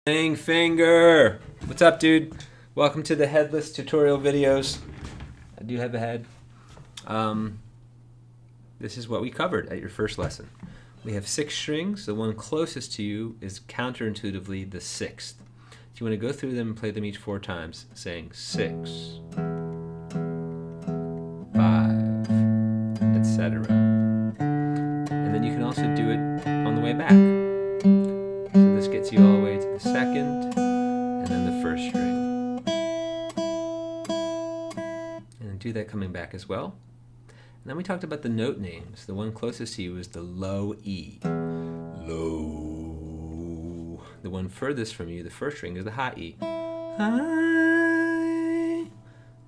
Bling Finger! What's up, dude? Welcome to the headless tutorial videos. I do have a head. This is what we covered at your first lesson. We have 6 strings. The one closest to you is counterintuitively the 6th. So you want to go through them and play them each 4 times, saying 6, 5, etc. And then you can also do it on the way back. So this gets you all the way to the 2nd, and then the 1st string. And do that coming back as well. And then we talked about the note names. The one closest to you is the low E. Low. The one furthest from you, the 1st string, is the high E. High.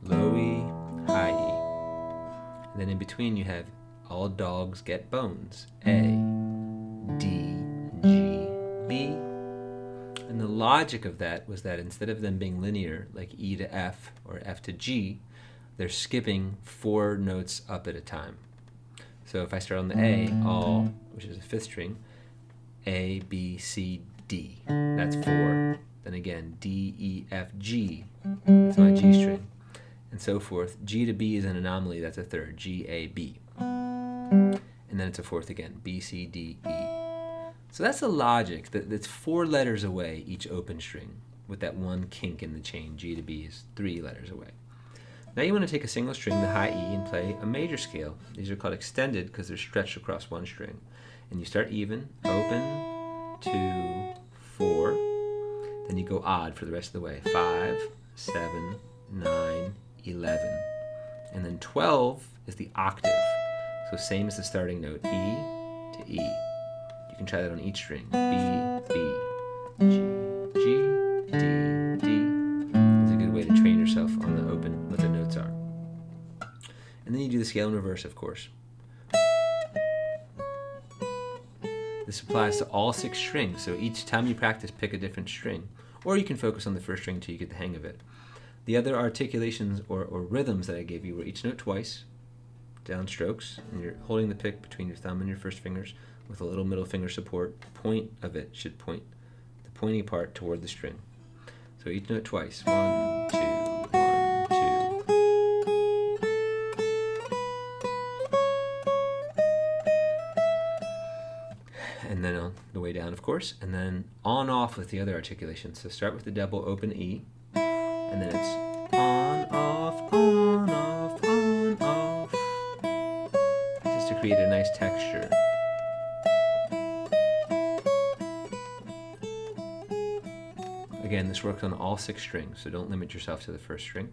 Low E, high E. And then in between you have all dogs get bones. A, D, G, B. And the logic of that was that instead of them being linear, like E to F or F to G, they're skipping 4 notes up at a time. So if I start on the A, all, which is the 5th string, A, B, C, D, that's 4. Then again, D, E, F, G, that's my G string, and so forth. G to B is an anomaly, that's a 3rd, G, A, B. And then it's a 4th again, B, C, D, E. So that's the logic, that's 4 letters away each open string, with that one kink in the chain. G to B is 3 letters away. Now you want to take a single string, the high E, and play a major scale. These are called extended because they're stretched across one string. And you start even, open, 2, 4, then you go odd for the rest of the way. 5, 7, 9, 11. And then 12 is the octave. So same as the starting note, E to E. You can try that on each string. B, B, G, G, D, D. It's a good way to train yourself on the open, what the notes are. And then you do the scale in reverse, of course. This applies to all 6 strings, so each time you practice, pick a different string. Or you can focus on the 1st string until you get the hang of it. The other articulations or rhythms that I gave you were each note twice, downstrokes, and you're holding the pick between your thumb and your 1st fingers with a little middle finger support. The point of it should point, the pointy part, toward the string. So each note twice. 1, 2, 1, 2. And then on the way down, of course, and then on off with the other articulations. So start with the double open E, and then it's on off, on off, on off, just to create a nice texture. Again, this works on all 6 strings, so don't limit yourself to the 1st string.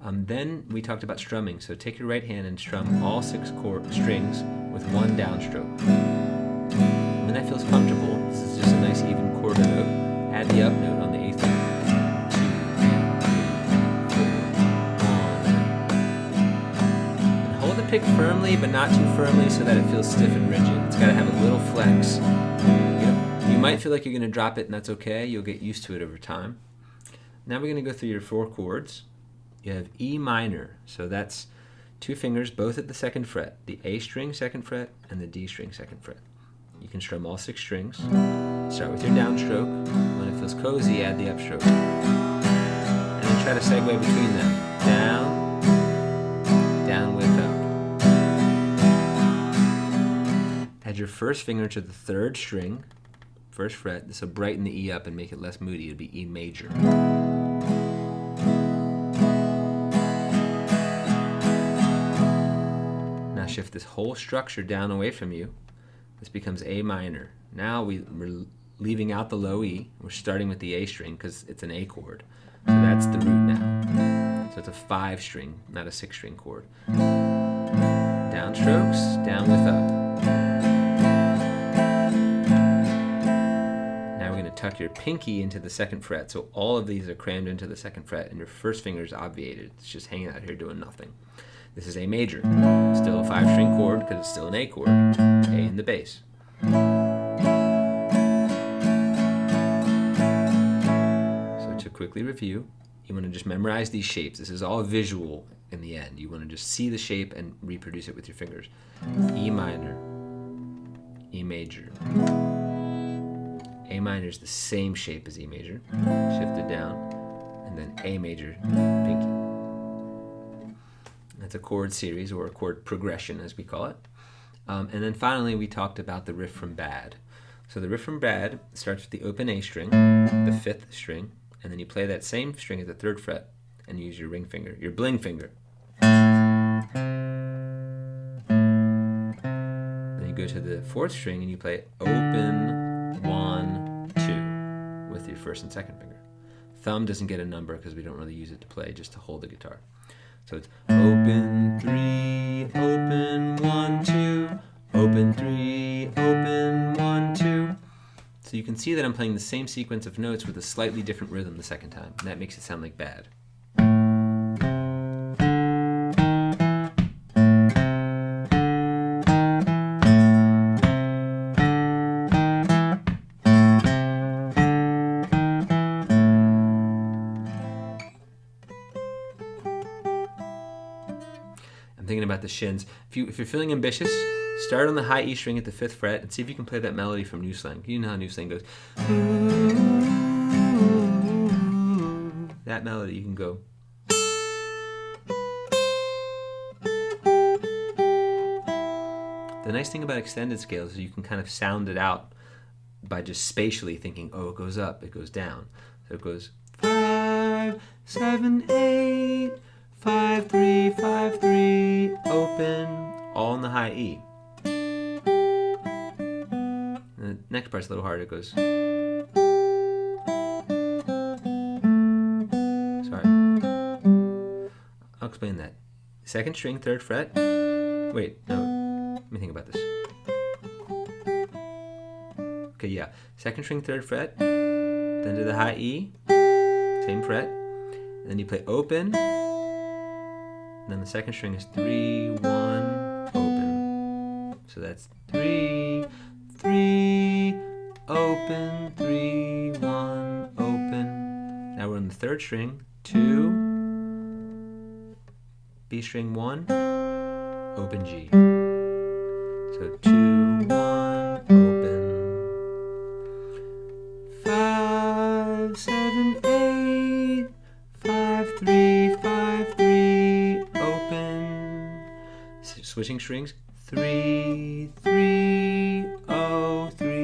Then we talked about strumming, so take your right hand and strum all 6 strings with 1 downstroke. When that feels comfortable, this is just a nice even quarter note. Add the up note on the 8th finger. 2, 3, 4, 1. And hold the pick firmly, but not too firmly so that it feels stiff and rigid. It's got to have a little flex. You might feel like you're going to drop it, and that's okay. You'll get used to it over time. Now we're going to go through your 4 chords. You have E minor, so that's 2 fingers, both at the 2nd fret. The A string, 2nd fret, and the D string, 2nd fret. You can strum all 6 strings. Start with your downstroke. When it feels cozy, add the upstroke. And then try to segue between them. Down, down with up. Add your 1st finger to the 3rd string, 1st fret. This will brighten the E up and make it less moody. It'll be E major. Now shift this whole structure down away from you. This becomes A minor. Now we're leaving out the low E. We're starting with the A string because it's an A chord. So that's the root now. So it's a 5 string, not a 6 string chord. Downstrokes, down with up. Now we're going to tuck your pinky into the 2nd fret. So all of these are crammed into the 2nd fret and your 1st finger is obviated. It's just hanging out here doing nothing. This is A major. Still a 5 string chord because it's still an A chord. A in the bass. So to quickly review, you want to just memorize these shapes. This is all visual in the end. You want to just see the shape and reproduce it with your fingers. E minor, E major, A minor is the same shape as E major, shifted down, and then A major, pinky. That's a chord series, or a chord progression as we call it. And then finally we talked about the riff from Bad. So the riff from Bad starts with the open A string, the 5th string, and then you play that same string at the 3rd fret and use your ring finger, your bling finger. Then you go to the 4th string and you play open 1, 2 with your 1st and 2nd finger. Thumb doesn't get a number because we don't really use it to play, just to hold the guitar. So it's open 3, open 1, 2, open 3, open 1, 2. So you can see that I'm playing the same sequence of notes with a slightly different rhythm the second time, and that makes it sound like Bad. I'm thinking about the shins. If you're feeling ambitious, start on the high E string at the 5th fret and see if you can play that melody from New Slang. You know how New Slang goes. That melody, you can go. The nice thing about extended scales is you can kind of sound it out by just spatially thinking, oh, it goes up, it goes down. So it goes 5, 7, 8, 5, 3, 5, 3, open, all in the high E. And the next part's a little harder. It goes. Sorry. I'll explain that. 2nd string, 3rd fret. Wait, no. Let me think about this. Okay, yeah. 2nd string, 3rd fret. Then to the high E. Same fret. And then you play open. And then the 2nd string is 3, 1, open. So that's 3, 3, open, 3, 1, open. Now we're on the 3rd string, 2, B string 1, open G. So 2, 1, open. 5, 7, 8, 5, 3, 5, 3, open. Switching strings, 3, 3, 0, 3.